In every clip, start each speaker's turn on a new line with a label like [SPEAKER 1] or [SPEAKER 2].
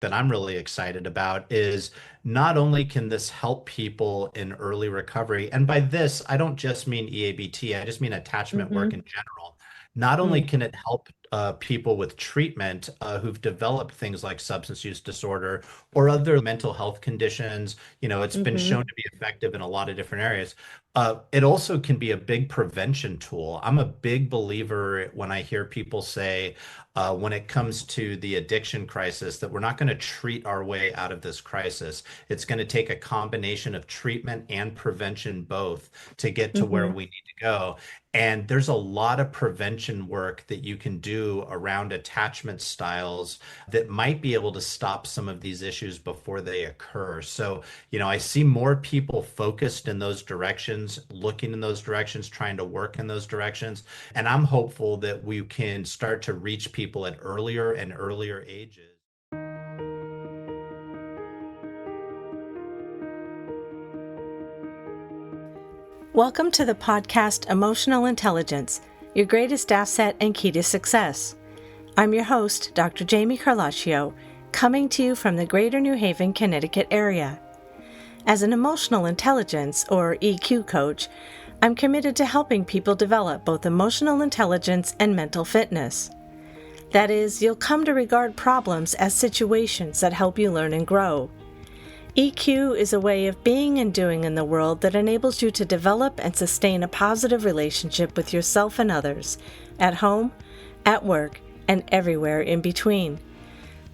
[SPEAKER 1] that I'm really excited about is not only can this help people in early recovery, and by this, I don't just mean EABT, I just mean attachment work
[SPEAKER 2] Mm-hmm.
[SPEAKER 1] in general. Not only can it help people with treatment who've developed things like substance use disorder or other mental health conditions, it's been
[SPEAKER 2] Mm-hmm.
[SPEAKER 1] shown to be effective in a lot of different areas. It also can be a big prevention tool. I'm a big believer when I hear people say, when it comes to the addiction crisis, that we're not going to treat our way out of this crisis. It's going to take a combination of treatment and prevention both to get to where
[SPEAKER 2] Mm-hmm.
[SPEAKER 1] we need to go. And there's a lot of prevention work that you can do around attachment styles that might be able to stop some of these issues before they occur. So, I see more people focused in those directions, looking in those directions, trying to work in those directions. And I'm hopeful that we can start to reach people at earlier and earlier ages.
[SPEAKER 2] Welcome to the podcast Emotional Intelligence, your greatest asset and key to success. I'm your host, Dr. Jamie Carlaccio, coming to you from the Greater New Haven, Connecticut area. As an emotional intelligence, or EQ coach, I'm committed to helping people develop both emotional intelligence and mental fitness. That is, you'll come to regard problems as situations that help you learn and grow. EQ is a way of being and doing in the world that enables you to develop and sustain a positive relationship with yourself and others, at home, at work, and everywhere in between.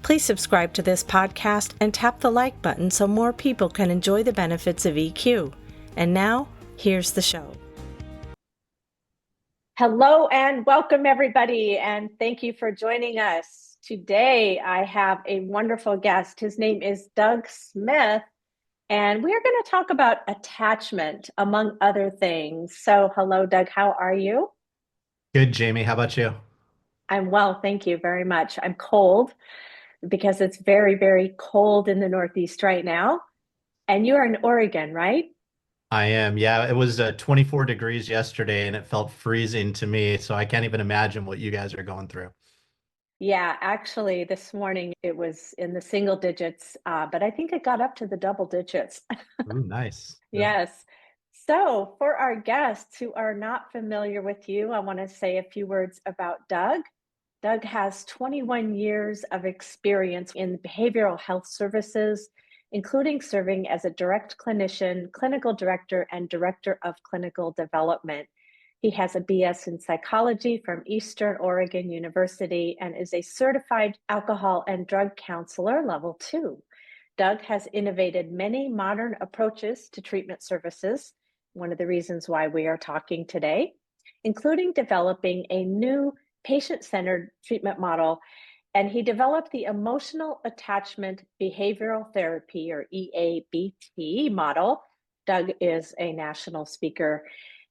[SPEAKER 2] Please subscribe to this podcast and tap the like button so more people can enjoy the benefits of EQ. And now, here's the show. Hello and welcome, everybody, and thank you for joining us. Today, I have a wonderful guest. His name is Doug Smith. And we're going to talk about attachment, among other things. So, hello, Doug. How are you?
[SPEAKER 1] Good, Jamie. How about you?
[SPEAKER 2] I'm well. Thank you very much. I'm cold because it's very, very cold in the Northeast right now. And you are in Oregon, right?
[SPEAKER 1] I am. Yeah, it was 24 degrees yesterday and it felt freezing to me. So I can't even imagine what you guys are going through.
[SPEAKER 2] Yeah, actually, this morning it was in the single digits, but I think it got up to the double digits.
[SPEAKER 1] Ooh, nice. Yeah.
[SPEAKER 2] Yes. So, for our guests who are not familiar with you, I want to say a few words about Doug. Doug has 21 years of experience in behavioral health services, including serving as a direct clinician, clinical director, and director of clinical development. He has a BS in psychology from Eastern Oregon University and is a certified alcohol and drug counselor level 2. Doug has innovated many modern approaches to treatment services, one of the reasons why we are talking today, including developing a new patient-centered treatment model. And he developed the emotional attachment behavioral therapy, or EABT model. Doug is a national speaker,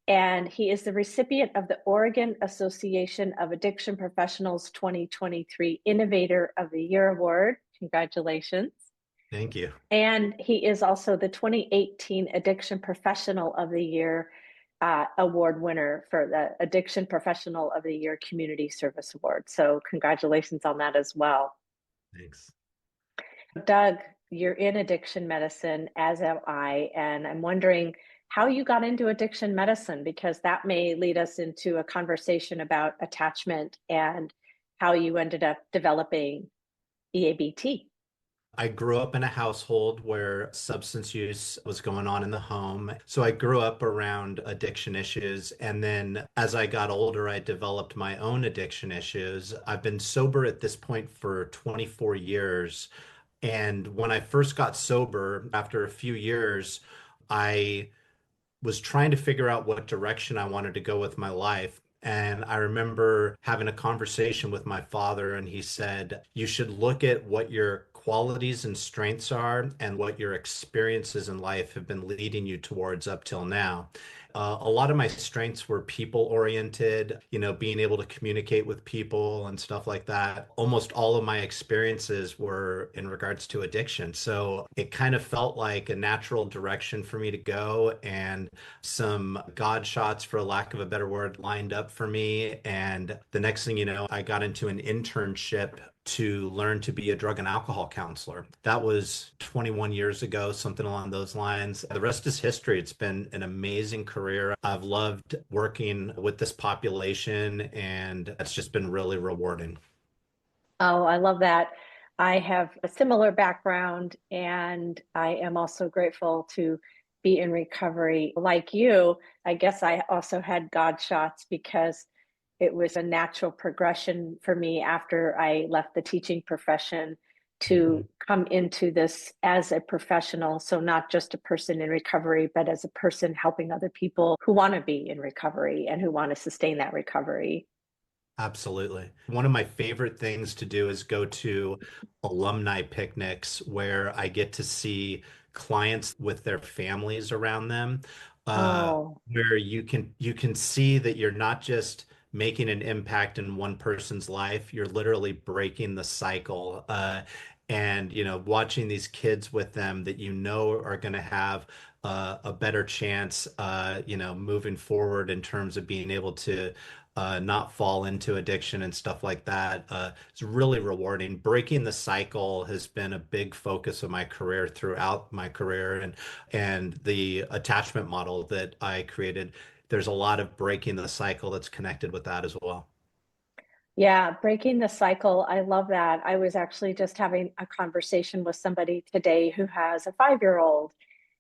[SPEAKER 2] and he is the recipient of the Oregon Association of Addiction Professionals 2023 Innovator of the Year Award. Congratulations.
[SPEAKER 1] Thank you.
[SPEAKER 2] And he is also the 2018 Addiction Professional of the Year award winner for the Addiction Professional of the Year Community Service Award. So, congratulations on that as well.
[SPEAKER 1] Thanks.
[SPEAKER 2] Doug, you're in addiction medicine, as am I. And I'm wondering how you got into addiction medicine, because that may lead us into a conversation about attachment and how you ended up developing EABT.
[SPEAKER 1] I grew up in a household where substance use was going on in the home. So I grew up around addiction issues. And then as I got older, I developed my own addiction issues. I've been sober at this point for 24 years. And when I first got sober, after a few years, I was trying to figure out what direction I wanted to go with my life. And I remember having a conversation with my father, and he said, you should look at what your qualities and strengths are and what your experiences in life have been leading you towards up till now. A lot of my strengths were people oriented, being able to communicate with people and stuff like that. Almost all of my experiences were in regards to addiction. So it kind of felt like a natural direction for me to go. And some God shots, for lack of a better word, lined up for me. And the next thing you know, I got into an internship to learn to be a drug and alcohol counselor. That was 21 years ago, something along those lines. The rest is history. It's been an amazing career. I've loved working with this population, and it's just been really rewarding.
[SPEAKER 2] Oh, I love that. I have a similar background, and I am also grateful to be in recovery. Like you, I guess I also had God shots because it was a natural progression for me after I left the teaching profession
[SPEAKER 1] Mhm.
[SPEAKER 2] to come into this as a professional. So, not just a person in recovery, but as a person helping other people who want to be in recovery and who want to sustain that recovery.
[SPEAKER 1] Absolutely. One of my favorite things to do is go to alumni picnics where I get to see clients with their families around them, uh,
[SPEAKER 2] Oh,
[SPEAKER 1] where you can see that you're not just making an impact in one person's life, you're literally breaking the cycle. And watching these kids with them that are going to have a better chance, moving forward in terms of being able to not fall into addiction and stuff like that. It's really rewarding. Breaking the cycle has been a big focus of my career throughout my career, and the attachment model that I created. There's a lot of breaking the cycle that's connected with that as well.
[SPEAKER 2] yeah, breaking the cycle. I love that. I was actually just having a conversation with somebody today who has a 5-year-old,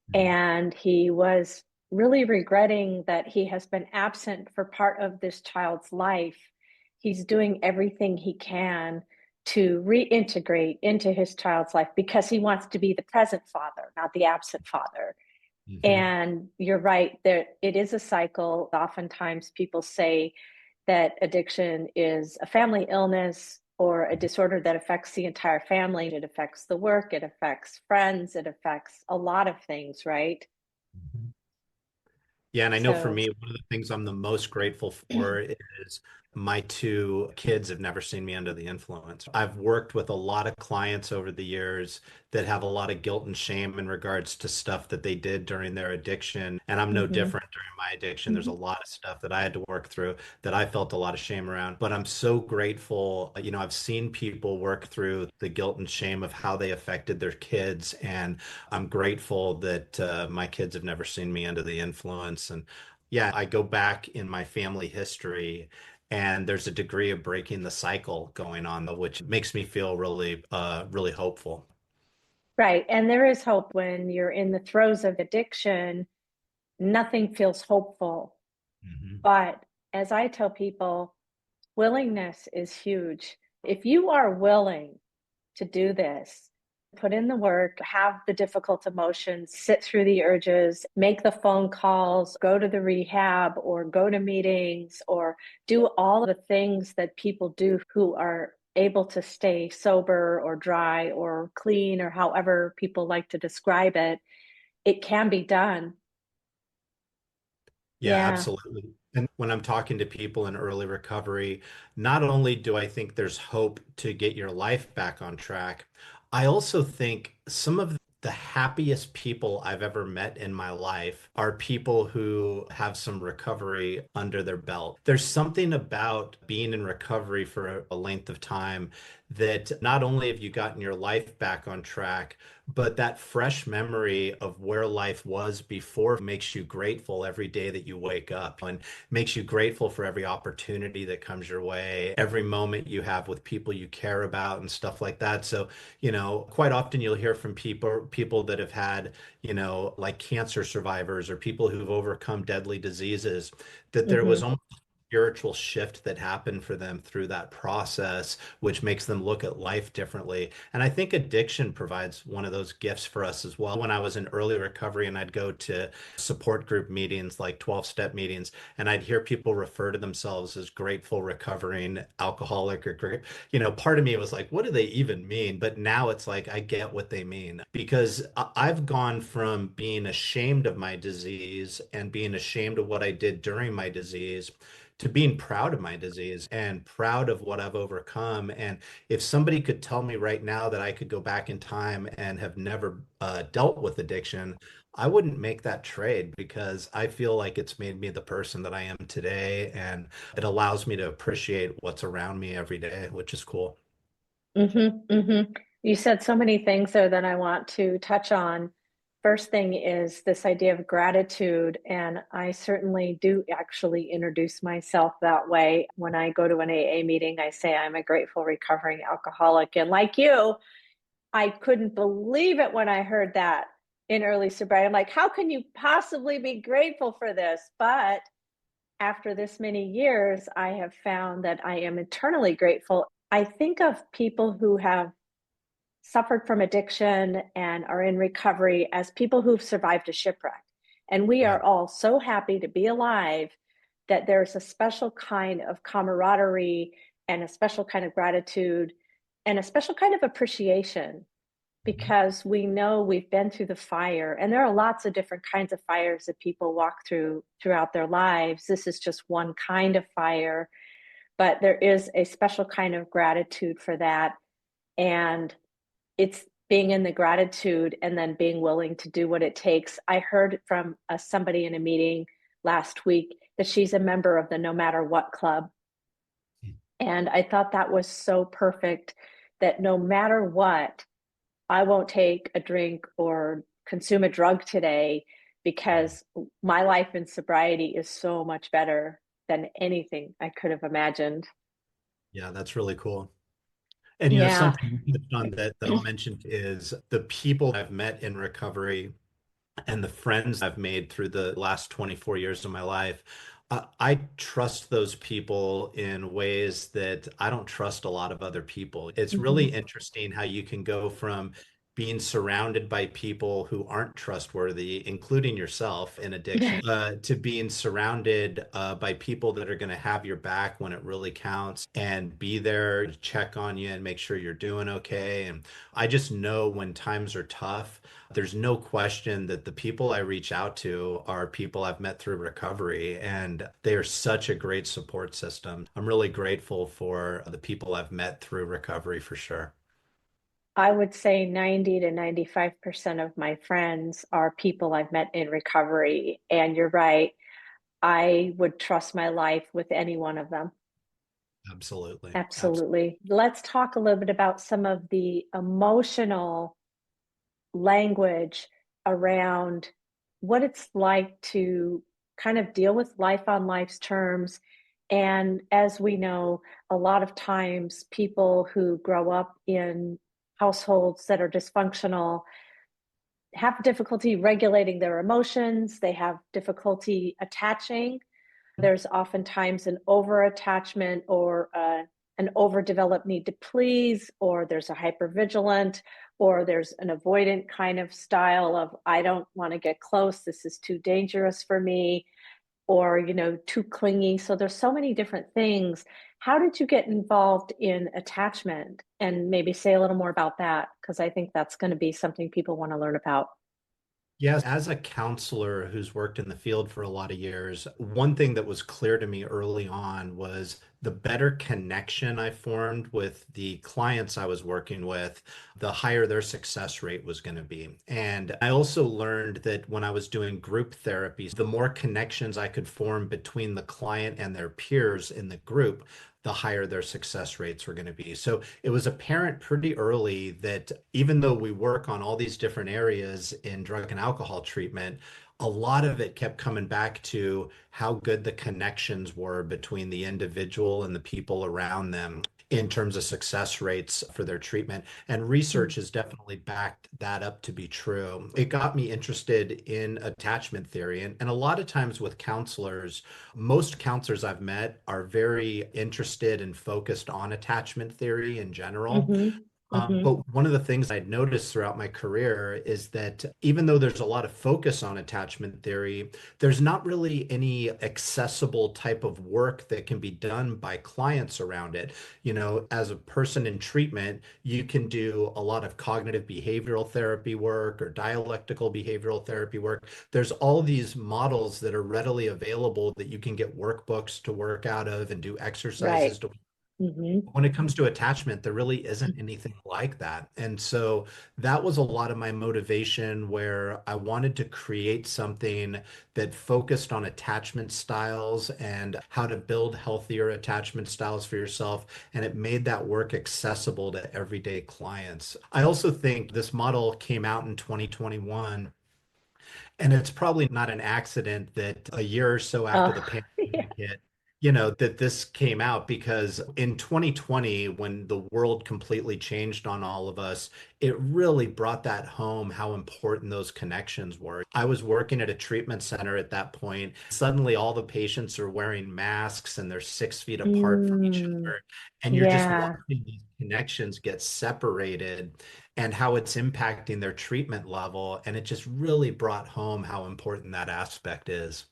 [SPEAKER 1] Mhm.
[SPEAKER 2] and he was really regretting that he has been absent for part of this child's life. He's doing everything he can to reintegrate into his child's life because he wants to be the present father, not the absent father.
[SPEAKER 1] Mhm.
[SPEAKER 2] And you're right, there it is a cycle. Oftentimes people say that addiction is a family illness or a disorder that affects the entire family. It affects the work, it affects friends, it affects a lot of things, right?
[SPEAKER 1] Mhm. Yeah, and I know for
[SPEAKER 2] So,
[SPEAKER 1] me, one of the things I'm the most grateful for is my two kids have never seen me under the influence. I've worked with a lot of clients over the years that have a lot of guilt and shame in regards to stuff that they did during their addiction. And I'm no
[SPEAKER 2] mhm,
[SPEAKER 1] different during my addiction. There's a
[SPEAKER 2] mhm.
[SPEAKER 1] lot of stuff that I had to work through that I felt a lot of shame around. But I'm so grateful. I've seen people work through the guilt and shame of how they affected their kids. And I'm grateful that my kids have never seen me under the influence. And yeah, I go back in my family history, and there's a degree of breaking the cycle going on, which makes me feel really, really hopeful.
[SPEAKER 2] Right. And there is hope when you're in the throes of addiction. Nothing feels hopeful.
[SPEAKER 1] Mhm.
[SPEAKER 2] But as I tell people, willingness is huge. If you are willing to do this, put in the work, have the difficult emotions, sit through the urges, make the phone calls, go to the rehab or go to meetings or do all the things that people do who are able to stay sober or dry or clean or however people like to describe it, it can be done.
[SPEAKER 1] Yeah,
[SPEAKER 2] Yeah.
[SPEAKER 1] absolutely. And when I'm talking to people in early recovery, not only do I think there's hope to get your life back on track, I also think some of the happiest people I've ever met in my life are people who have some recovery under their belt. There's something about being in recovery for a length of time that not only have you gotten your life back on track, but that fresh memory of where life was before makes you grateful every day that you wake up, and makes you grateful for every opportunity that comes your way, every moment you have with people you care about and stuff like that. So, quite often you'll hear from people that have had, like cancer survivors or people who've overcome deadly diseases, that there was
[SPEAKER 2] Hmm.
[SPEAKER 1] almost spiritual shift that happened for them through that process, which makes them look at life differently. And I think addiction provides one of those gifts for us as well. When I was in early recovery and I'd go to support group meetings, like 12-step meetings, and I'd hear people refer to themselves as grateful recovering alcoholic or great, part of me was like, what do they even mean? But now it's like, I get what they mean because I've gone from being ashamed of my disease and being ashamed of what I did during my disease to being proud of my disease and proud of what I've overcome. And if somebody could tell me right now that I could go back in time and have never dealt with addiction, I wouldn't make that trade because I feel like it's made me the person that I am today. And it allows me to appreciate what's around me every day, which is cool.
[SPEAKER 2] You said so many things there that I want to touch on. First thing is this idea of gratitude, and I certainly do actually introduce myself that way. When I go to an AA meeting, I say I'm a grateful recovering alcoholic. And like you, I couldn't believe it when I heard that in early sobriety. I'm like, how can you possibly be grateful for this? But after this many years, I have found that I am eternally grateful. I think of people who have suffered from addiction and are in recovery as people who've survived a shipwreck. And we are
[SPEAKER 1] Right.
[SPEAKER 2] all so happy to be alive that there's a special kind of camaraderie and a special kind of gratitude and a special kind of appreciation
[SPEAKER 1] Mhm.
[SPEAKER 2] because we know we've been through the fire, and there are lots of different kinds of fires that people walk through throughout their lives. This is just one kind of fire, but there is a special kind of gratitude for that. And it's being in the gratitude and then being willing to do what it takes. I heard from somebody in a meeting last week that she's a member of the No Matter What Club. And I thought that was so perfect, that no matter what, I won't take a drink or consume a drug today
[SPEAKER 1] Yeah.
[SPEAKER 2] because my life in sobriety is so much better than anything I could have imagined.
[SPEAKER 1] Yeah, that's really cool. And
[SPEAKER 2] Yeah.
[SPEAKER 1] something you touched on that I'll mention is the people I've met in recovery and the friends I've made through the last 24 years of my life. I trust those people in ways that I don't trust a lot of other people. It's really
[SPEAKER 2] Mhm.
[SPEAKER 1] interesting how you can go from being surrounded by people who aren't trustworthy, including yourself in addiction, to being surrounded by people that are going to have your back when it really counts and be there to check on you and make sure you're doing okay. And I just know when times are tough, there's no question that the people I reach out to are people I've met through recovery, and they are such a great support system. I'm really grateful for the people I've met through recovery for sure.
[SPEAKER 2] I would say 90 to 95% of my friends are people I've met in recovery. And you're right. I would trust my life with any one of them.
[SPEAKER 1] Absolutely. Absolutely.
[SPEAKER 2] Absolutely. Let's talk a little bit about some of the emotional language around what it's like to kind of deal with life on life's terms. And as we know, a lot of times people who grow up in households that are dysfunctional have difficulty regulating their emotions, they have difficulty attaching. There's oftentimes an over attachment or an overdeveloped need to please, or there's a hypervigilant, or there's an avoidant kind of style of, I don't want to get close, this is too dangerous for me, or, too clingy. So there's so many different things. How did you get involved in attachment? And maybe say a little more about that, because I think that's going to be something people want to learn about.
[SPEAKER 1] Yes, as a counselor who's worked in the field for a lot of years, one thing that was clear to me early on was the better connection I formed with the clients I was working with, the higher their success rate was going to be. And I also learned that when I was doing group therapies, the more connections I could form between the client and their peers in the group, the higher their success rates were going to be. So it was apparent pretty early that even though we work on all these different areas in drug and alcohol treatment, a lot of it kept coming back to how good the connections were between the individual and the people around them in terms of success rates for their treatment. And research has definitely backed that up to be true. It got me interested in attachment theory. And a lot of times with counselors, most counselors I've met are very interested and focused on attachment theory in general.
[SPEAKER 2] Mm-hmm. Mm-hmm.
[SPEAKER 1] But one of the things I'd noticed throughout my career is that even though there's a lot of focus on attachment theory, there's not really any accessible type of work that can be done by clients around it. As a person in treatment, you can do a lot of cognitive behavioral therapy work or dialectical behavioral therapy work. There's all these models that are readily available that you can get workbooks to work out of and do
[SPEAKER 2] Right.
[SPEAKER 1] exercises to
[SPEAKER 2] Hmm.
[SPEAKER 1] When it comes to attachment, there really isn't anything like that. And so that was a lot of my motivation where I wanted to create something that focused on attachment styles and how to build healthier attachment styles for yourself. And it made that work accessible to everyday clients. I also think this model came out in 2021. And it's probably not an accident that a year or so after the
[SPEAKER 2] Yeah.
[SPEAKER 1] pandemic hit, that this came out because in 2020, when the world completely changed on all of us, it really brought that home how important those connections were. I was working at a treatment center at that point. Suddenly, all the patients are wearing masks and they're 6 feet apart from each
[SPEAKER 2] Mm,
[SPEAKER 1] other. And you're just
[SPEAKER 2] yeah.
[SPEAKER 1] watching these connections get separated and how it's impacting their treatment level. And it just really brought home how important that aspect is.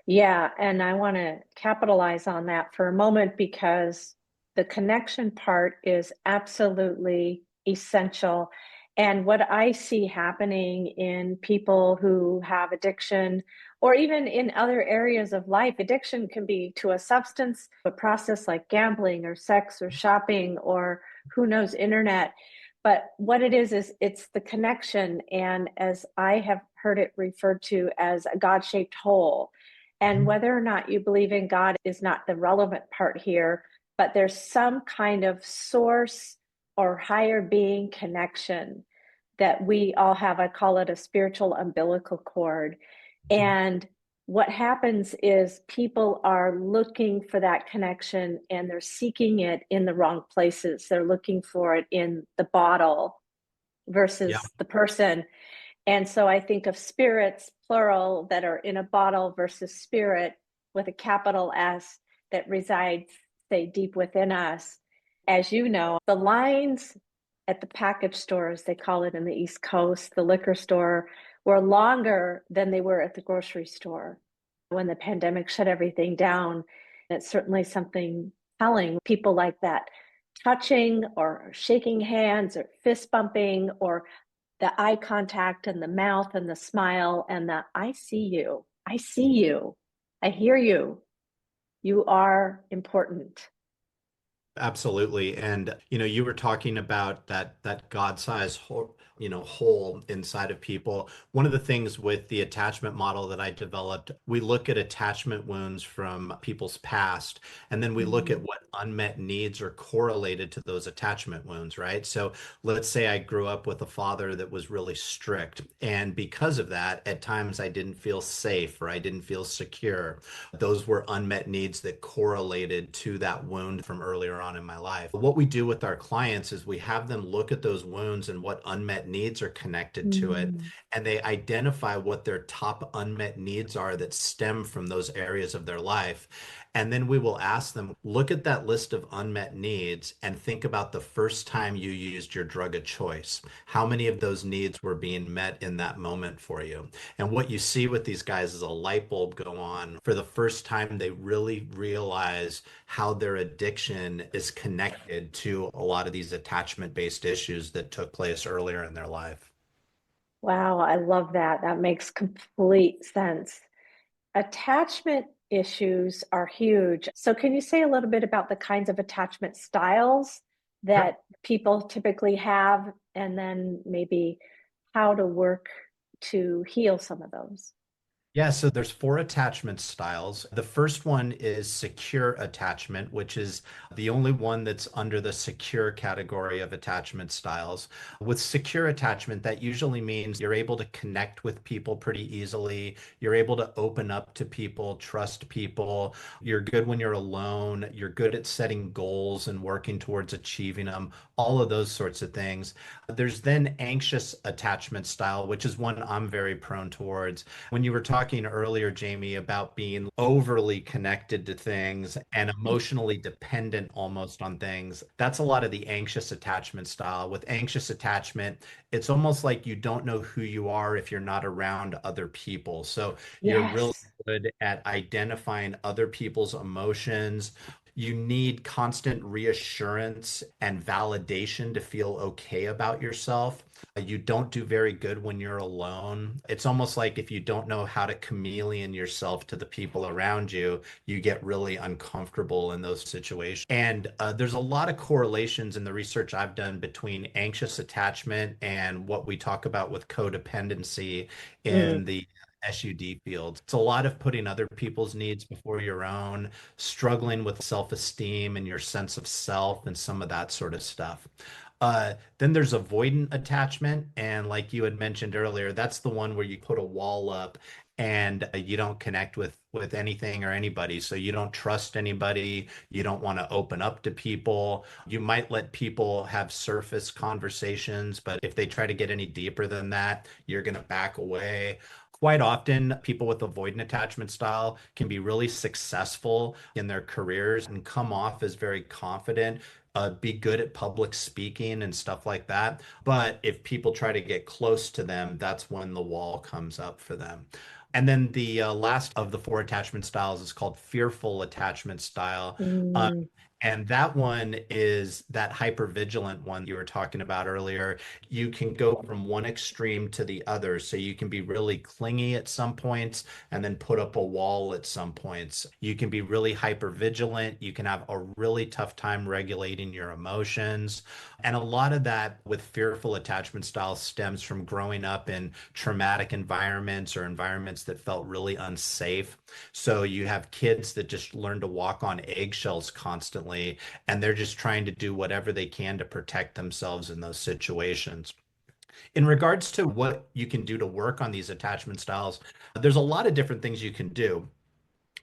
[SPEAKER 2] Yeah, and I want to capitalize on that for a moment because the connection part is absolutely essential. And what I see happening in people who have addiction, or even in other areas of life, addiction can be to a substance, a process like gambling or sex or shopping or who knows, internet. But what it is it's the connection. And as I have heard it referred to as a God-shaped hole, and
[SPEAKER 1] Mhm.
[SPEAKER 2] whether or not you believe in God is not the relevant part here, but there's some kind of source or higher being connection that we all have. I call it a spiritual umbilical cord. And what happens is people are looking for that connection and they're seeking it in the wrong places. They're looking for it in the bottle
[SPEAKER 1] Yeah,
[SPEAKER 2] versus the person. And so I think of spirits, plural, that are in a bottle versus spirit with a capital S that resides, say, deep within us. As you know, the lines at the package stores, they call it in the East Coast, the liquor store, were longer than they were at the grocery store when the pandemic shut everything down. It's certainly something telling. People like that touching or shaking hands or fist bumping or the eye contact and the mouth and the smile and the I see you. I see you. I hear you. You are important.
[SPEAKER 1] absolutely. And you were talking about that God-sized hole inside of people. One of the things with the attachment model that I developed, we look at attachment wounds from people's past, and then we look at
[SPEAKER 2] Mm.
[SPEAKER 1] what unmet needs are correlated to those attachment wounds, right? So let's say I grew up with a father that was really strict, and because of that, at times I didn't feel safe or I didn't feel secure. Those were unmet needs that correlated to that wound from earlier on in my life. What we do with our clients is we have them look at those wounds and what unmet needs are connected to it,
[SPEAKER 2] Mm.
[SPEAKER 1] and they identify what their top unmet needs are that stem from those areas of their life. And then we will ask them, look at that list of unmet needs and think about the first time you used your drug of choice. How many of those needs were being met in that moment for you? And what you see with these guys is a light bulb go on. For the first time, they really realize how their addiction is connected to a lot of these attachment-based issues that took place earlier in their life.
[SPEAKER 2] Wow, I love that. That makes complete sense. Attachment issues are huge. So, can you say a little bit about the kinds of attachment styles
[SPEAKER 1] Sure.
[SPEAKER 2] that people typically have, and then maybe how to work to heal some of those?
[SPEAKER 1] Yeah, so there's four attachment styles. The first one is secure attachment, which is the only one that's under the secure category of attachment styles. With secure attachment, that usually means you're able to connect with people pretty easily. You're able to open up to people, trust people. You're good when you're alone. You're good at setting goals and working towards achieving them, all of those sorts of things. There's then anxious attachment style, which is one I'm very prone towards. When you were talking earlier, Jamie, about being overly connected to things and emotionally dependent almost on things, that's a lot of the anxious attachment style. With anxious attachment, it's almost like you don't know who you are if you're not around other people. So you're really
[SPEAKER 2] Yes.
[SPEAKER 1] good at identifying other people's emotions, You need constant reassurance and validation to feel okay about yourself. You don't do very good when you're alone. It's almost like if you don't know how to chameleon yourself to the people around you, you get really uncomfortable in those situations. And there's a lot of correlations in the research I've done between anxious attachment and what we talk about with codependency
[SPEAKER 2] Mm,
[SPEAKER 1] in the SUD field. It's a lot of putting other people's needs before your own, struggling with self-esteem and your sense of self and some of that sort of stuff. Then there's avoidant attachment. And like you had mentioned earlier, that's the one where you put a wall up and you don't connect with anything or anybody. So you don't trust anybody. You don't want to open up to people. You might let people have surface conversations, but if they try to get any deeper than that, you're going to back away. Quite often, people with avoidant attachment style can be really successful in their careers and come off as very confident, be good at public speaking and stuff like that. But if people try to get close to them, that's when the wall comes up for them. And then the last of the four attachment styles is called fearful attachment style. Um,
[SPEAKER 2] mm,
[SPEAKER 1] and that one is that hypervigilant one you were talking about earlier. You can go from one extreme to the other. So you can be really clingy at some points and then put up a wall at some points. You can be really hypervigilant. You can have a really tough time regulating your emotions. And a lot of that with fearful attachment style stems from growing up in traumatic environments or environments that felt really unsafe. So you have kids that just learn to walk on eggshells constantly, and they're just trying to do whatever they can to protect themselves in those situations. In regards to what you can do to work on these attachment styles, there's a lot of different things you can do.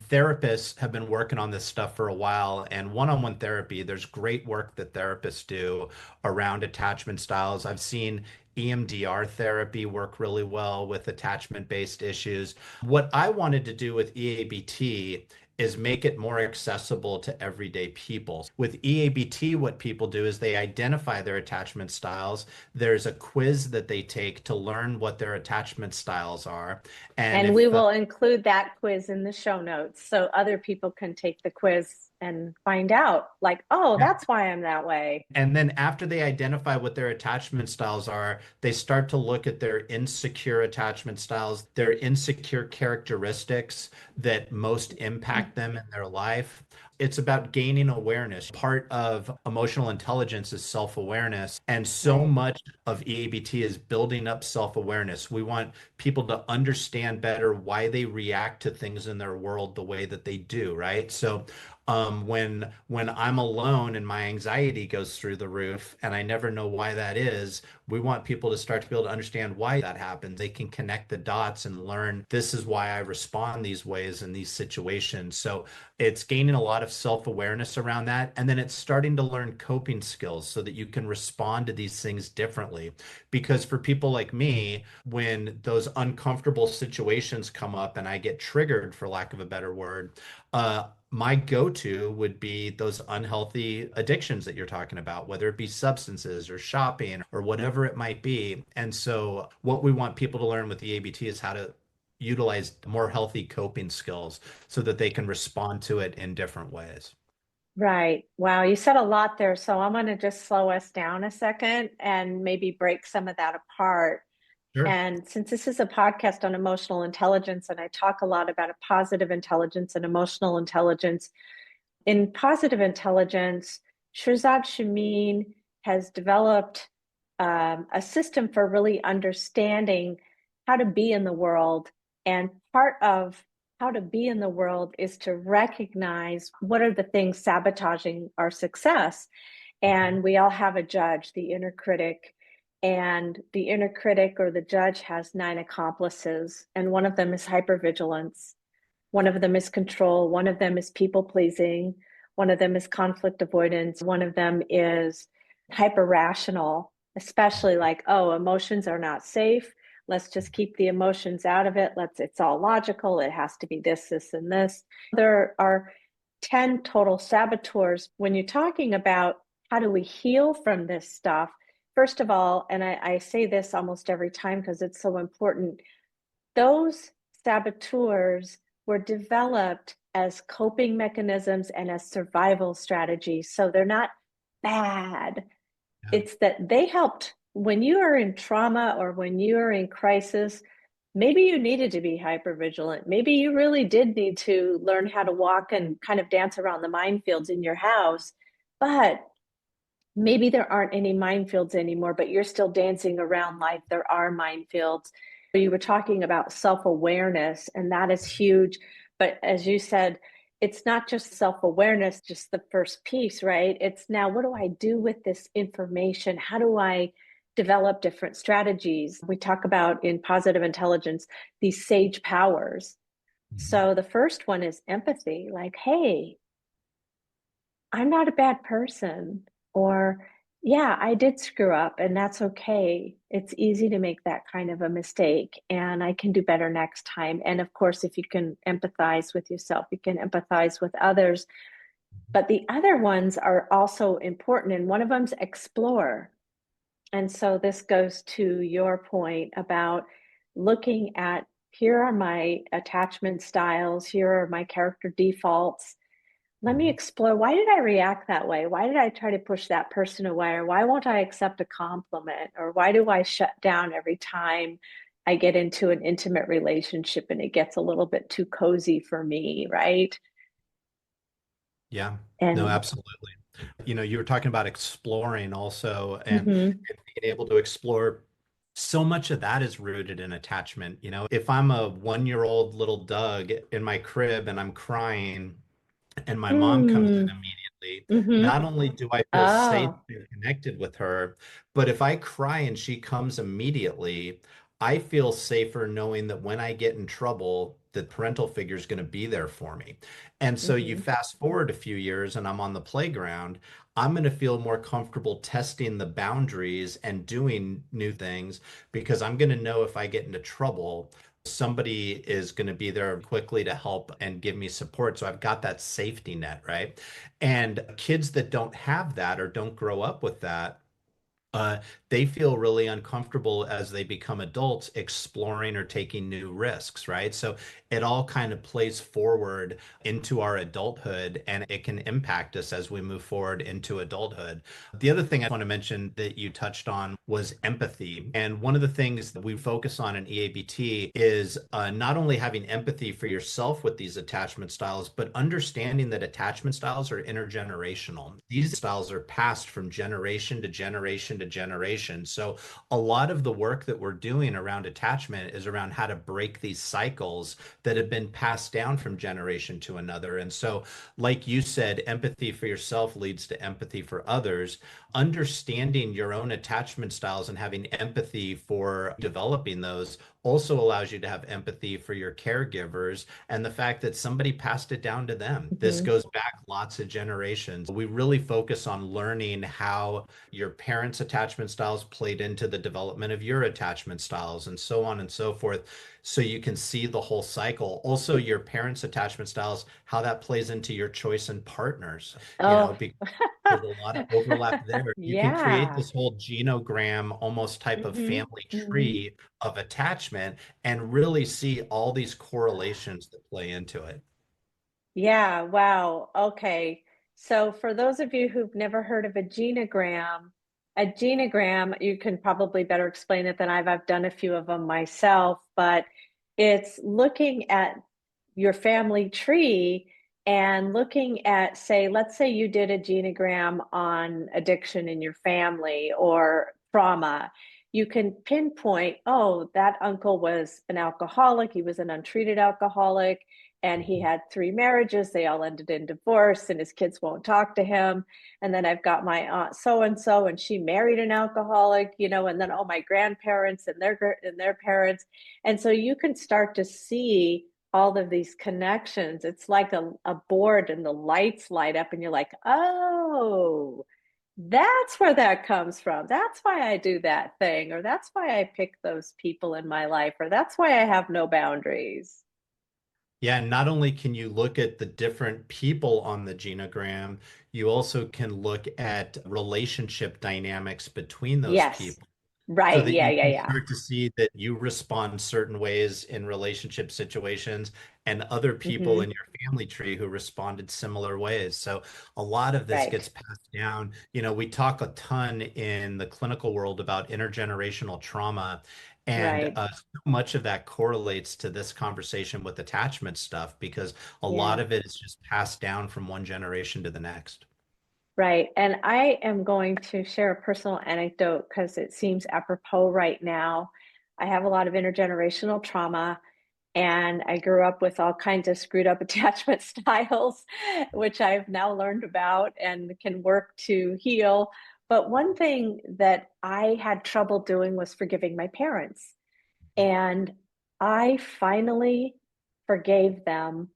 [SPEAKER 1] Therapists have been working on this stuff for a while, and one-on-one therapy, there's great work that therapists do around attachment styles. I've seen EMDR therapy work really well with attachment-based issues. What I wanted to do with EABT is make it more accessible to everyday people. With EABT, what people do is they identify their attachment styles. There's a quiz that they take to learn what their attachment styles are. And
[SPEAKER 2] and we
[SPEAKER 1] if
[SPEAKER 2] will include that quiz in the show notes so other people can take the quiz and find out, like, oh, that's why I'm that way.
[SPEAKER 1] And then after they identify what their attachment styles are, they start to look at their insecure attachment styles, their insecure characteristics that most impact them in their life. It's about gaining awareness. Part of emotional intelligence is self-awareness. And so
[SPEAKER 2] Right.
[SPEAKER 1] much of EABT is building up self-awareness. We want people to understand better why they react to things in their world the way that they do, right? So when I'm alone and my anxiety goes through the roof and I never know why that is, we want people to start to be able to understand why that happens. They can connect the dots and learn this is why I respond these ways in these situations. So it's gaining a lot of self-awareness around that. And then it's starting to learn coping skills so that you can respond to these things differently. Because for people like me, when those uncomfortable situations come up and I get triggered, for lack of a better word, my go-to would be those unhealthy addictions that you're talking about, whether it be substances or shopping or whatever it might be. And so, what we want people to learn with the ABT is how to utilize more healthy coping skills so that they can respond to it in different ways.
[SPEAKER 2] Right. Wow. You said a lot there. So I'm going to just slow us down a second and maybe break some of that apart.
[SPEAKER 1] Sure.
[SPEAKER 2] And since this is a podcast on emotional intelligence, and I talk a lot about a positive intelligence and emotional intelligence, in positive intelligence, Shirzad Shamin has developed a system for really understanding how to be in the world. And part of how to be in the world is to recognize what are the things sabotaging our success.
[SPEAKER 1] Mhm.
[SPEAKER 2] And we all have a judge, the inner critic. And the inner critic or the judge has nine accomplices, and one of them is hypervigilance. One of them is control. One of them is people pleasing. One of them is conflict avoidance. One of them is hyper rational, especially like, oh, emotions are not safe. Let's just keep the emotions out of it. It's all logical. It has to be this, this, and this. There are 10 total saboteurs. When you're talking about how do we heal from this stuff, first of all, and I say this almost every time because it's so important, those saboteurs were developed as coping mechanisms and as survival strategies. So they're not bad.
[SPEAKER 1] Yeah.
[SPEAKER 2] It's that they helped when you are in trauma or when you are in crisis. Maybe you needed to be hyper vigilant. Maybe you really did need to learn how to walk and kind of dance around the minefields in your house. But maybe there aren't any minefields anymore, but you're still dancing around like there are minefields. You were talking about self awareness, and that is huge. But as you said, it's not just self awareness, just the first piece, right? It's now, what do I do with this information? How do I develop different strategies? We talk about in positive intelligence these sage powers.
[SPEAKER 1] Mhm.
[SPEAKER 2] So the first one is empathy, like, hey, I'm not a bad person. Or, yeah, I did screw up and that's okay. It's easy to make that kind of a mistake and I can do better next time. And of course, if you can empathize with yourself, you can empathize with others. But the other ones are also important. And one of them's explore. And so this goes to your point about looking at, here are my attachment styles, here are my character defaults. Let me
[SPEAKER 1] Mhm.
[SPEAKER 2] explore, why did I react that way? Why did I try to push that person away? Or why won't I accept a compliment? Or why do I shut down every time I get into an intimate relationship and it gets a little bit too cozy for me, right?
[SPEAKER 1] Yeah, no,
[SPEAKER 2] And
[SPEAKER 1] absolutely. You were talking about exploring also, and
[SPEAKER 2] mhm,
[SPEAKER 1] being able to explore. So much of that is rooted in attachment. If I'm a 1-year-old little Doug in my crib and I'm crying, and my mom comes in
[SPEAKER 2] mm,
[SPEAKER 1] immediately,
[SPEAKER 2] mm-hmm.
[SPEAKER 1] not only do I feel safe
[SPEAKER 2] Oh,
[SPEAKER 1] and connected with her, but if I cry and she comes immediately, I feel safer knowing that when I get in trouble, the parental figure is going to be there for me. And so you
[SPEAKER 2] mm-hmm,
[SPEAKER 1] fast forward a few years and I'm on the playground, I'm going to feel more comfortable testing the boundaries and doing new things because I'm going to know if I get into trouble, somebody is going to be there quickly to help and give me support. So I've got that safety net, right? And kids that don't have that or don't grow up with that, uh, they feel really uncomfortable as they become adults exploring or taking new risks, right? So it all kind of plays forward into our adulthood and it can impact us as we move forward into adulthood. The other thing I want to mention that you touched on was empathy. And one of the things that we focus on in EABT is not only having empathy for yourself with these attachment styles, but understanding that attachment styles are intergenerational. These styles are passed from generation to generation to generation. So a lot of the work that we're doing around attachment is around how to break these cycles that have been passed down from generation to another. And so, like you said, empathy for yourself leads to empathy for others. Understanding your own attachment styles and having empathy for developing those also allows you to have empathy for your caregivers and the fact that somebody passed it down to them. This
[SPEAKER 2] mm-hmm,
[SPEAKER 1] goes back lots of generations. We really focus on learning how your parents' attachment styles played into the development of your attachment styles and so on and so forth. So you can see the whole cycle. Also, your parents' attachment styles, how that plays into your choice in partners,
[SPEAKER 2] oh,
[SPEAKER 1] because there's a lot of overlap there. You can create
[SPEAKER 2] yeah,
[SPEAKER 1] this whole genogram, almost type of
[SPEAKER 2] mm-hmm,
[SPEAKER 1] family
[SPEAKER 2] mm-hmm.
[SPEAKER 1] tree of attachment and really see all these correlations that play into it.
[SPEAKER 2] Yeah, wow. Okay. So for those of you who've never heard of a genogram, you can probably better explain it than I've done a few of them myself, but it's looking at your family tree and looking at, say, let's say you did a genogram on addiction in your family or trauma. You can pinpoint, oh, that uncle was an alcoholic, he was an untreated alcoholic and he
[SPEAKER 1] Mhm.
[SPEAKER 2] had 3 marriages. They all ended in divorce and his kids won't talk to him. And then I've got my aunt so and so and she married an alcoholic, and then, oh, my grandparents and their parents. And so you can start to see all of these connections. It's like a board and the lights light up and you're like, oh, that's where that comes from. That's why I do that thing, or that's why I pick those people in my life, or that's why I have no boundaries.
[SPEAKER 1] Yeah, and not only can you look at the different people on the genogram, you also can look at relationship dynamics between those
[SPEAKER 2] Yes.
[SPEAKER 1] people. So
[SPEAKER 2] Right.
[SPEAKER 1] that
[SPEAKER 2] Yeah,
[SPEAKER 1] you
[SPEAKER 2] yeah,
[SPEAKER 1] can
[SPEAKER 2] yeah.
[SPEAKER 1] start to see that you respond certain ways in relationship situations and other people
[SPEAKER 2] Hmm.
[SPEAKER 1] in your family tree who responded similar ways. So a lot of this
[SPEAKER 2] Right.
[SPEAKER 1] gets passed down. You know, we talk a ton in the clinical world about intergenerational trauma, and
[SPEAKER 2] Right.
[SPEAKER 1] so much of that correlates to this conversation with attachment stuff because a lot
[SPEAKER 2] Yeah.
[SPEAKER 1] of it is just passed down from one generation to the next.
[SPEAKER 2] Right. And I am going to share a personal anecdote because it seems apropos right now. I have a lot of intergenerational trauma, and I grew up with all kinds of screwed up attachment styles, which I've now learned about and can work to heal. But one thing that I had trouble doing was forgiving my parents. And I finally forgave them,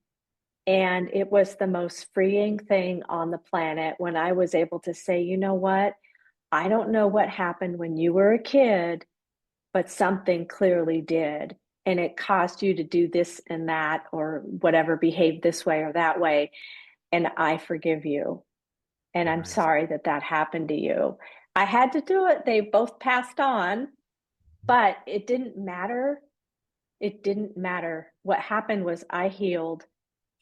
[SPEAKER 2] and it was the most freeing thing on the planet when I was able to say, you know what? I don't know what happened when you were a kid, but something clearly did. And it caused you to do this and that, or whatever, behave this way or that way. And I forgive you. And I'm
[SPEAKER 1] Nice.
[SPEAKER 2] sorry that that happened to you. I had to do it. They both passed on, but it didn't matter. It didn't matter. What happened was I healed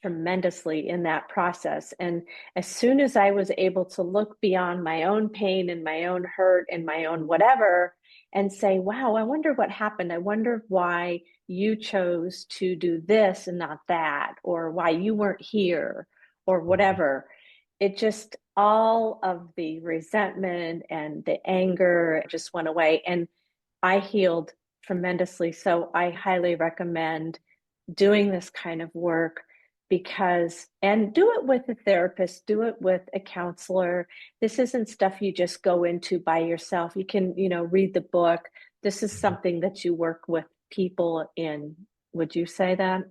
[SPEAKER 2] tremendously in that process. And as soon as I was able to look beyond my own pain and my own hurt and my own whatever and say, wow, I wonder what happened. I wonder why you chose to do this and not that, or why you weren't here, or
[SPEAKER 1] Mhm.
[SPEAKER 2] whatever. It just, all of the resentment and the anger just went away. And I healed tremendously. So I highly recommend doing this kind of work because, and do it with a therapist, do it with a counselor. This isn't stuff you just go into by yourself. You can, read the book. This is
[SPEAKER 1] Mhm.
[SPEAKER 2] something that you work with people in. Would you say that?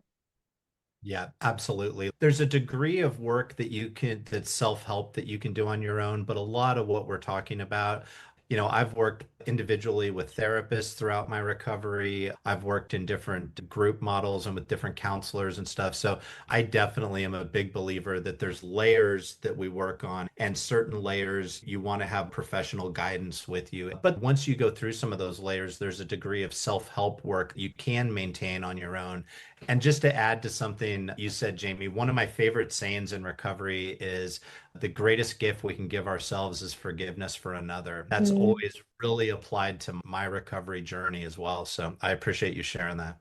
[SPEAKER 1] Yeah, absolutely. There's a degree of work that that's self-help that you can do on your own, but a lot of what we're talking about, I've worked individually with therapists throughout my recovery. I've worked in different group models and with different counselors and stuff. So I definitely am a big believer that there's layers that we work on, and certain layers you want to have professional guidance with you. But once you go through some of those layers, there's a degree of self-help work you can maintain on your own. And just to add to something you said, Jamie, one of my favorite sayings in recovery is the greatest gift we can give ourselves is forgiveness for another. That's
[SPEAKER 2] Mm,
[SPEAKER 1] always really applied to my recovery journey as well. So I appreciate you sharing that.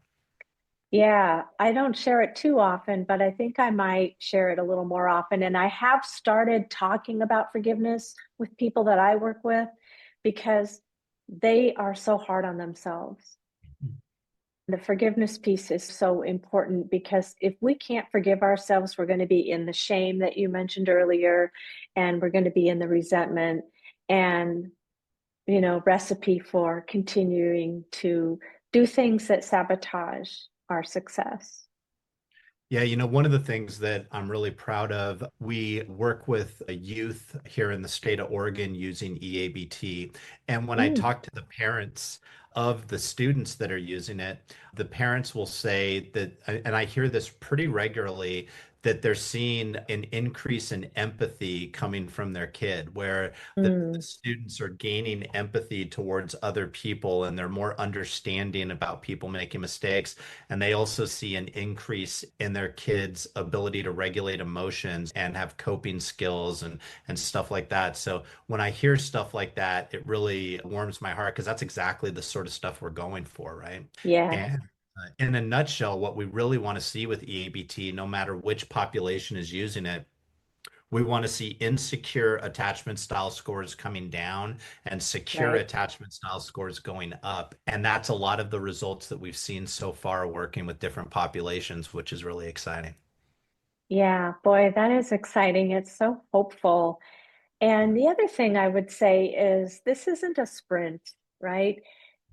[SPEAKER 2] yeah, I don't share it too often, but I think I might share it a little more often. And I have started talking about forgiveness with people that I work with because they are so hard on themselves. The forgiveness piece is so important because if we can't forgive ourselves, we're going to be in the shame that you mentioned earlier, and we're going to be in the resentment and, recipe for continuing to do things that sabotage our success.
[SPEAKER 1] Yeah, one of the things that I'm really proud of, we work with a youth here in the state of Oregon using EABT. And when I
[SPEAKER 2] Mm,
[SPEAKER 1] talk to the parents of the students that are using it, the parents will say that, and I hear this pretty regularly, that they're seeing an increase in empathy coming from their kid, where the
[SPEAKER 2] mm,
[SPEAKER 1] students are gaining empathy towards other people and they're more understanding about people making mistakes. And they also see an increase in their kids' ability to regulate emotions and have coping skills and stuff like that. So when I hear stuff like that, it really warms my heart because that's exactly the sort of stuff we're going for, right?
[SPEAKER 2] yes,
[SPEAKER 1] And in a nutshell, what we really want to see with EABT, no matter which population is using it, we want to see insecure attachment style scores coming down and secure
[SPEAKER 2] right.
[SPEAKER 1] attachment style scores going up. And that's a lot of the results that we've seen so far working with different populations, which is really exciting.
[SPEAKER 2] Yeah, boy, that is exciting. It's so hopeful. And the other thing I would say is this isn't a sprint, right?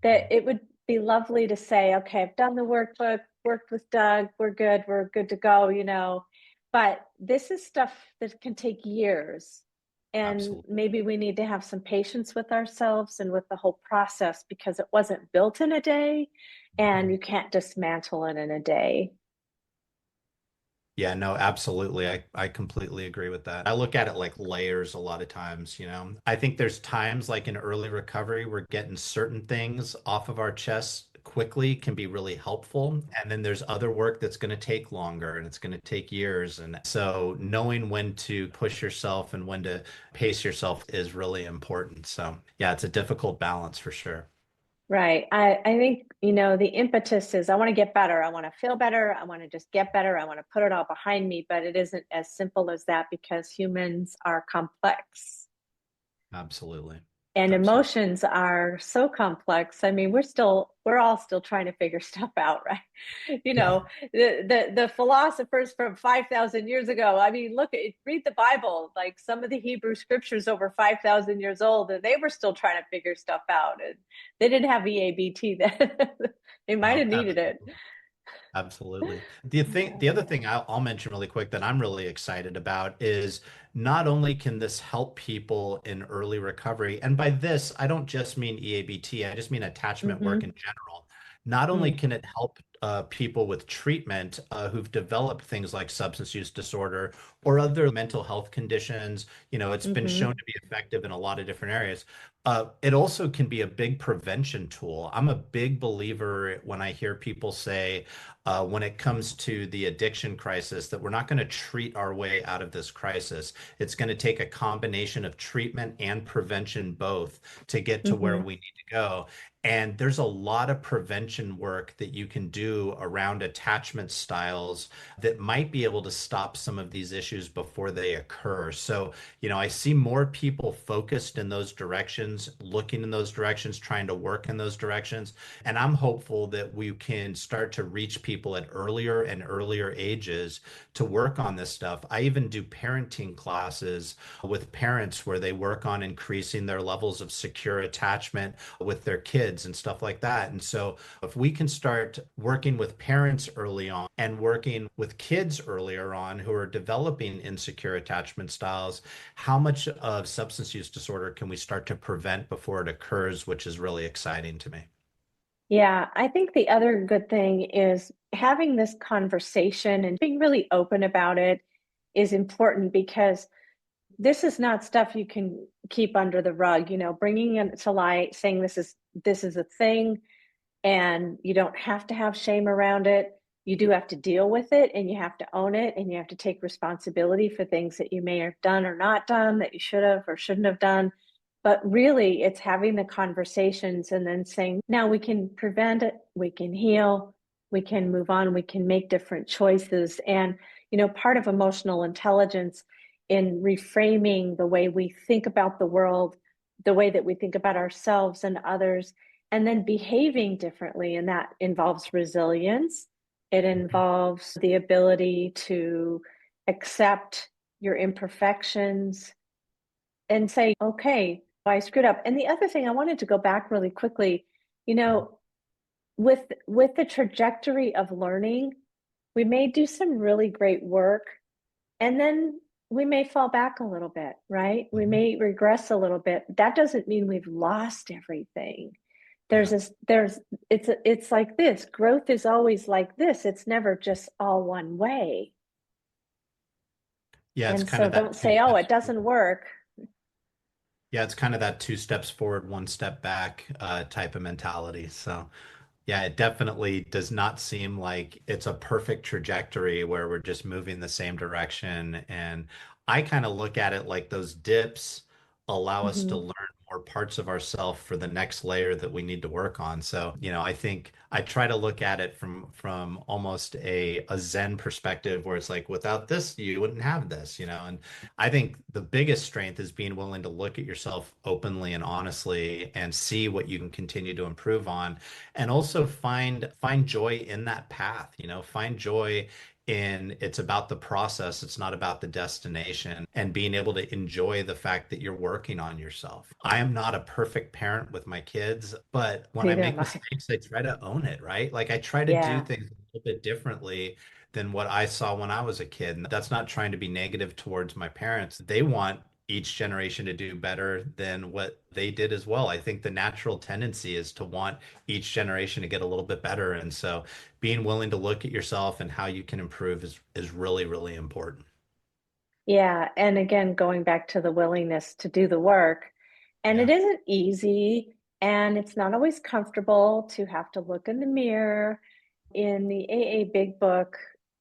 [SPEAKER 2] That it would be lovely to say, okay, I've done the workbook, worked with Doug, we're good to go, But this is stuff that can take years. And
[SPEAKER 1] Absolutely.
[SPEAKER 2] maybe we need to have some patience with ourselves and with the whole process because it wasn't built in a day and you can't dismantle it in a day.
[SPEAKER 1] Yeah, no, absolutely. I completely agree with that. I look at it like layers a lot of times, you know. I think there's times like in early recovery, we're getting certain things off of our chests quickly can be really helpful. And then there's other work that's going to take longer and it's going to take years. And so knowing when to push yourself and when to pace yourself is really important. So yeah, it's a difficult balance for sure.
[SPEAKER 2] Right. I think, the impetus is I want to get better. I want to feel better. I want to just get better. I want to put it all behind me. But it isn't as simple as that because humans are complex.
[SPEAKER 1] Absolutely.
[SPEAKER 2] And
[SPEAKER 1] Absolutely.
[SPEAKER 2] emotions are so complex. I mean, we're all still trying to figure stuff out, right? You
[SPEAKER 1] Yeah.
[SPEAKER 2] know, the philosophers from 5,000 years ago. I mean, read the Bible, like some of the Hebrew scriptures over 5,000 years old, and they were still trying to figure stuff out. And they didn't have EABT then. They might
[SPEAKER 1] No,
[SPEAKER 2] have needed it.
[SPEAKER 1] absolutely. Absolutely. The other thing I'll mention really quick that I'm really excited about is not only can this help people in early recovery, and by this, I don't just mean EABT, I just mean attachment work in
[SPEAKER 2] Mm-hmm.
[SPEAKER 1] general. Not only
[SPEAKER 2] Mm-hmm.
[SPEAKER 1] can it help people with treatment who've developed things like substance use disorder or other mental health conditions, you know, it's been shown
[SPEAKER 2] Mm-hmm.
[SPEAKER 1] to be effective in a lot of different areas. It also can be a big prevention tool. I'm a big believer when I hear people say, when it comes to the addiction crisis that we're not going to treat our way out of this crisis. It's going to take a combination of treatment and prevention both to get to where
[SPEAKER 2] Mm-hmm.
[SPEAKER 1] we need to go. And there's a lot of prevention work that you can do around attachment styles that might be able to stop some of these issues before they occur. So, you know, I see more people focused in those directions, looking in those directions, trying to work in those directions. And I'm hopeful that we can start to reach people at earlier and earlier ages to work on this stuff. I even do parenting classes with parents where they work on increasing their levels of secure attachment with their kids and stuff like that. And so if we can start working with parents early on and working with kids earlier on who are developing insecure attachment styles, how much of substance use disorder can we start to prevent before it occurs, which is really exciting to me.
[SPEAKER 2] Yeah, I think the other good thing is having this conversation and being really open about it is important because this is not stuff you can keep under the rug, bringing it to light, saying this is a thing and you don't have to have shame around it. You do have to deal with it and you have to own it and you have to take responsibility for things that you may have done or not done that you should have or shouldn't have done. But really, it's having the conversations and then saying, now we can prevent it, we can heal, we can move on, we can make different choices. And, part of emotional intelligence in reframing the way we think about the world, the way that we think about ourselves and others, and then behaving differently. And that involves resilience, it involves the ability to accept your imperfections and say, okay, I screwed up. And the other thing I wanted to go back really quickly, you know, with the trajectory of learning, we may do some really great work and then we may fall back a little bit, right? We
[SPEAKER 1] Mhm.
[SPEAKER 2] may regress a little bit. That doesn't mean we've lost everything. There's
[SPEAKER 1] Yeah.
[SPEAKER 2] this, there's, it's like this. Growth is always like this. It's never just all one way.
[SPEAKER 1] Yeah, it's
[SPEAKER 2] And
[SPEAKER 1] kind
[SPEAKER 2] so
[SPEAKER 1] of that
[SPEAKER 2] don't
[SPEAKER 1] two
[SPEAKER 2] say, oh,
[SPEAKER 1] steps
[SPEAKER 2] it doesn't
[SPEAKER 1] forward.
[SPEAKER 2] work.
[SPEAKER 1] Yeah, it's kind of that two steps forward, one step back type of mentality. So, yeah, it definitely does not seem like it's a perfect trajectory where we're just moving the same direction. And I kind of look at it like those dips allow us to
[SPEAKER 2] Mhm.
[SPEAKER 1] learn more parts of ourselves for the next layer that we need to work on. So, you know, I think I try to look at it from almost a Zen perspective where it's like without this, you wouldn't have this, you know. And I think the biggest strength is being willing to look at yourself openly and honestly and see what you can continue to improve on and also find joy in that path, you know, find joy in it's about the process, it's not about the destination, and being able to enjoy the fact that you're working on yourself. I am not a perfect parent with my kids, but when I
[SPEAKER 2] Neither
[SPEAKER 1] make
[SPEAKER 2] am I.
[SPEAKER 1] mistakes, I try to own it, right? Like I try to do
[SPEAKER 2] Yeah.
[SPEAKER 1] things a little bit differently than what I saw when I was a kid. And that's not trying to be negative towards my parents. They want each generation to do better than what they did as well. I think the natural tendency is to want each generation to get a little bit better. And so being willing to look at yourself and how you can improve is really, really important.
[SPEAKER 2] Yeah. And again, going back to the willingness to do the work, and it
[SPEAKER 1] Yeah.
[SPEAKER 2] isn't easy and it's not always comfortable to have to look in the mirror. In the AA Big Book,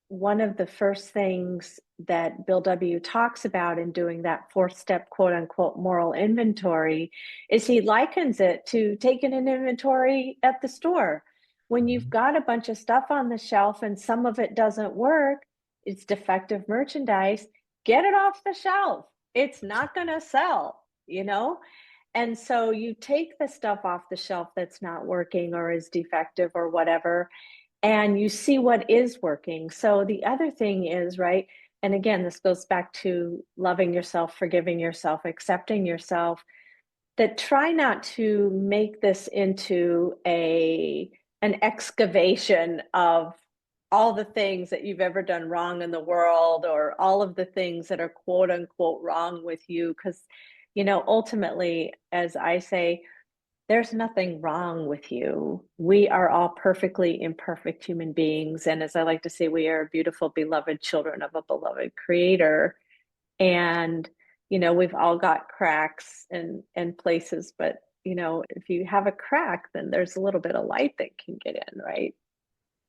[SPEAKER 2] one of the first things that Bill W. talks about in doing that fourth step, quote unquote, moral inventory is he likens it to taking an inventory at the store. When you've
[SPEAKER 1] Mhm.
[SPEAKER 2] got a bunch of stuff on the shelf and some of it doesn't work, it's defective merchandise, get it off the shelf. It's not going to sell, you know? And so you take the stuff off the shelf that's not working or is defective or whatever, and you see what is working. So the other thing is, right? And again, this goes back to loving yourself, forgiving yourself, accepting yourself, that try not to make this into a an excavation of all the things that you've ever done wrong in the world or all of the things that are quote unquote wrong with you, because ultimately, as I say, there's nothing wrong with you. We are all perfectly imperfect human beings. And as I like to say, we are beautiful, beloved children of a beloved creator. And, we've all got cracks and places, but, if you have a crack, then there's a little bit of light that can get in, right?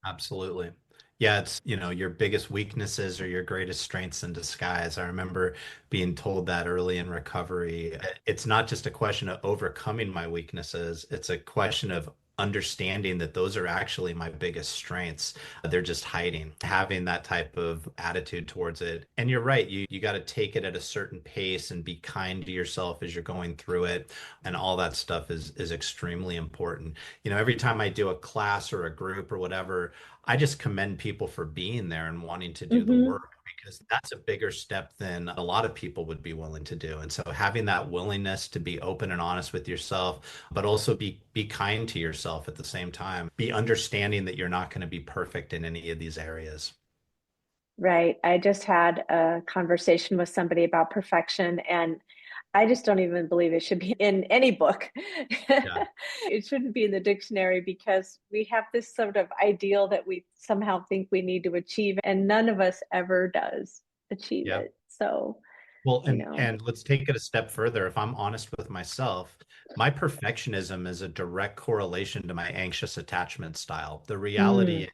[SPEAKER 1] Absolutely. Yeah, it's, your biggest weaknesses are your greatest strengths in disguise. I remember being told that early in recovery. It's not just a question of overcoming my weaknesses, it's a question of understanding that those are actually my biggest strengths. They're just hiding, having that type of attitude towards it. And you're right, you got to take it at a certain pace and be kind to yourself as you're going through it. And all that stuff is extremely important. Every time I do a class or a group or whatever, I just commend people for being there and wanting to do the
[SPEAKER 2] Mm-hmm.
[SPEAKER 1] work because that's a bigger step than a lot of people would be willing to do. And so having that willingness to be open and honest with yourself, but also be kind to yourself at the same time, be understanding that you're not going to be perfect in any of these areas.
[SPEAKER 2] Right. I just had a conversation with somebody about perfection, and I just don't even believe it should be in any book.
[SPEAKER 1] Yeah.
[SPEAKER 2] It shouldn't be in the dictionary because we have this sort of ideal that we somehow think we need to achieve, and none of us ever does achieve
[SPEAKER 1] Yeah.
[SPEAKER 2] it. So,
[SPEAKER 1] Well,
[SPEAKER 2] you
[SPEAKER 1] and
[SPEAKER 2] know,
[SPEAKER 1] and let's take it a step further. If I'm honest with myself, my perfectionism is a direct correlation to my anxious attachment style. The
[SPEAKER 2] mm,
[SPEAKER 1] reality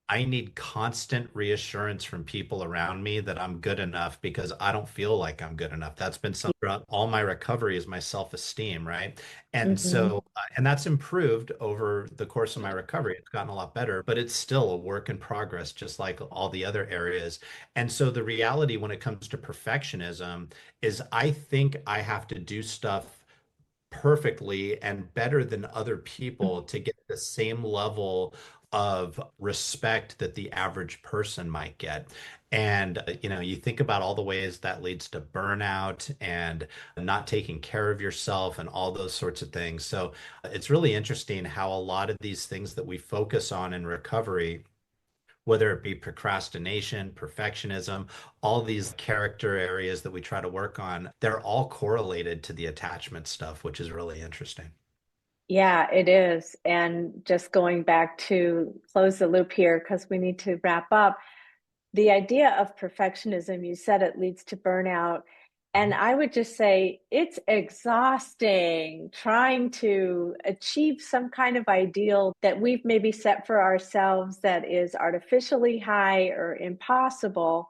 [SPEAKER 1] I need constant reassurance from people around me that I'm good enough because I don't feel like I'm good enough. That's been some throughout all my recovery is my self-esteem, right? And
[SPEAKER 2] mhm.
[SPEAKER 1] so, and that's improved over the course of my recovery. It's gotten a lot better, but it's still a work in progress, just like all the other areas. And so the reality when it comes to perfectionism is I think I have to do stuff perfectly and better than other people to get the same level of respect that the average person might get. And, you think about all the ways that leads to burnout and not taking care of yourself and all those sorts of things. So it's really interesting how a lot of these things that we focus on in recovery, whether it be procrastination, perfectionism, all these character areas that we try to work on, they're all correlated to the attachment stuff, which is really interesting.
[SPEAKER 2] Yeah, it is. And just going back to close the loop here, because we need to wrap up. The idea of perfectionism, you said it leads to burnout. And
[SPEAKER 1] Mhm.
[SPEAKER 2] I would just say it's exhausting trying to achieve some kind of ideal that we've maybe set for ourselves that is artificially high or impossible.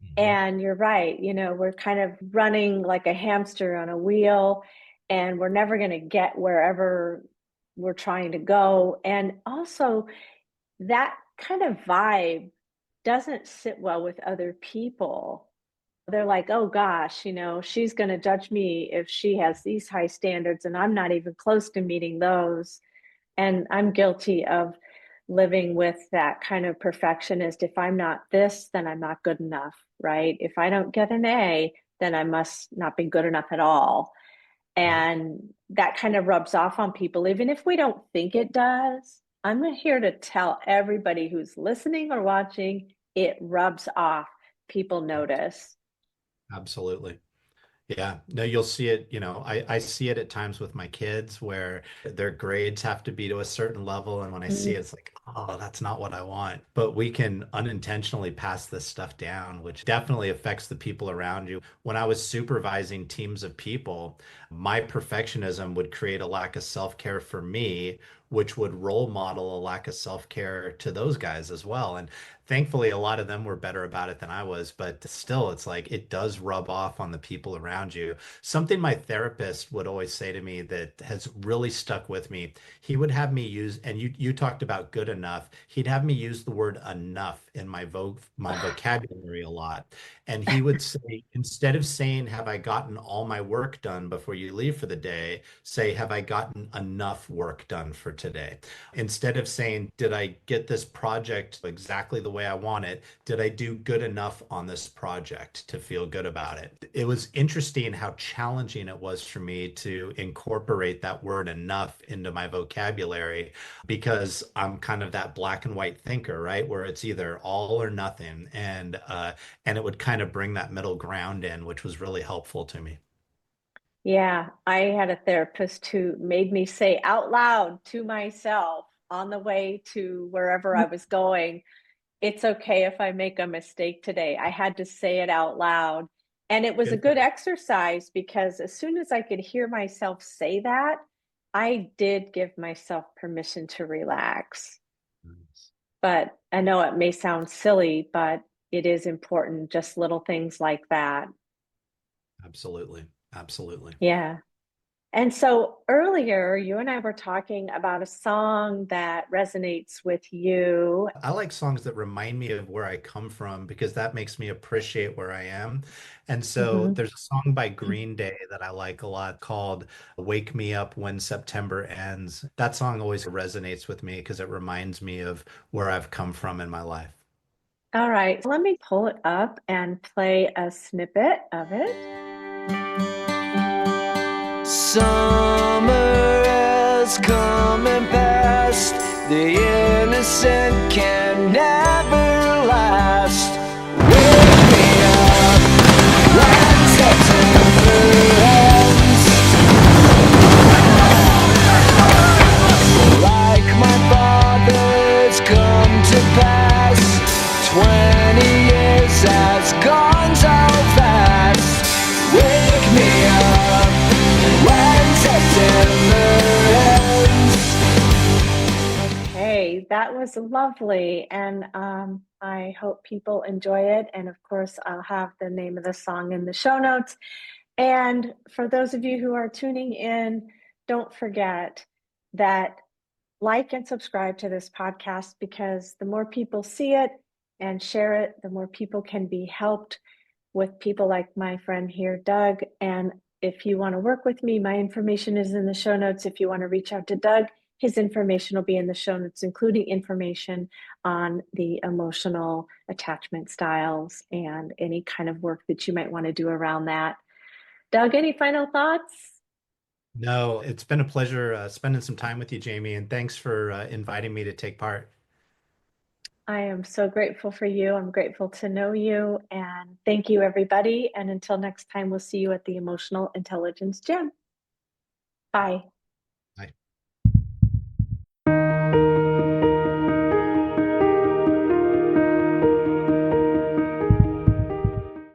[SPEAKER 1] Mhm.
[SPEAKER 2] And you're right, we're kind of running like a hamster on a wheel, and we're never going to get wherever we're trying to go. And also, that kind of vibe doesn't sit well with other people. They're like, oh gosh, she's going to judge me if she has these high standards and I'm not even close to meeting those. And I'm guilty of living with that kind of perfectionist. If I'm not this, then I'm not good enough, right? If I don't get an A, then I must not be good enough at all.
[SPEAKER 1] Yep.
[SPEAKER 2] And that kind of rubs off on people, even if we don't think it does. I'm here to tell everybody who's listening or watching, it rubs off. People notice.
[SPEAKER 1] Absolutely. Yeah, no, you'll see it, I see it at times with my kids where their grades have to be to a certain level. And when I see
[SPEAKER 2] Mm.
[SPEAKER 1] it, it's like, oh, that's not what I want. But we can unintentionally pass this stuff down, which definitely affects the people around you. When I was supervising teams of people, my perfectionism would create a lack of self-care for me, which would role model a lack of self-care to those guys as well. And thankfully, a lot of them were better about it than I was, but still, it's like it does rub off on the people around you. Something my therapist would always say to me that has really stuck with me, he would have me use, and you talked about good enough, he'd have me use the word enough in my vocabulary a lot. And he would say, instead of saying, have I gotten all my work done before you leave for the day, say, have I gotten enough work done for today? Instead of saying, did I get this project exactly the way I want it? Did I do good enough on this project to feel good about it? It was interesting how challenging it was for me to incorporate that word enough into my vocabulary because I'm kind of that black and white thinker, right? Where it's either all or nothing. And it would kind of bring that middle ground in, which was really helpful to me.
[SPEAKER 2] Yeah, I had a therapist who made me say out loud to myself on the way to wherever I was going, it's okay if I make a mistake today. I had to say it out loud. And it was a
[SPEAKER 1] Good for
[SPEAKER 2] good exercise because as soon as I could hear myself say that, I did give myself permission to relax.
[SPEAKER 1] you.
[SPEAKER 2] But I know it may sound silly, but it is important, just little things like that.
[SPEAKER 1] Absolutely. Absolutely.
[SPEAKER 2] Yeah. And so earlier, you and I were talking about a song that resonates with you.
[SPEAKER 1] I like songs that remind me of where I come from because that makes me appreciate where I am. And so
[SPEAKER 2] Mhm.
[SPEAKER 1] there's a song by Green Day that I like a lot called Wake Me Up When September Ends. That song always resonates with me because it reminds me of where I've come from in my life.
[SPEAKER 2] All right, let me pull it up and play a snippet of it.
[SPEAKER 3] Summer is coming past. The innocent can never last. Wake me up when September ends. Like my father's come to pass. 20 years has gone so fast. Wake me up when September ends.
[SPEAKER 2] Okay, that was lovely. And I hope people enjoy it. And of course, I'll have the name of the song in the show notes. And for those of you who are tuning in, don't forget that like and subscribe to this podcast because the more people see it and share it, the more people can be helped with people like my friend here, Doug. And if you want to work with me, my information is in the show notes. If you want to reach out to Doug, his information will be in the show notes, including information on the emotional attachment styles and any kind of work that you might want to do around that. Doug, any final thoughts?
[SPEAKER 1] No, it's been a pleasure spending some time with you, Jamie, and thanks for inviting me to take part.
[SPEAKER 2] I am so grateful for you. I'm grateful to know you. And thank you, everybody. And until next time, we'll see you at the Emotional Intelligence Gym. Bye.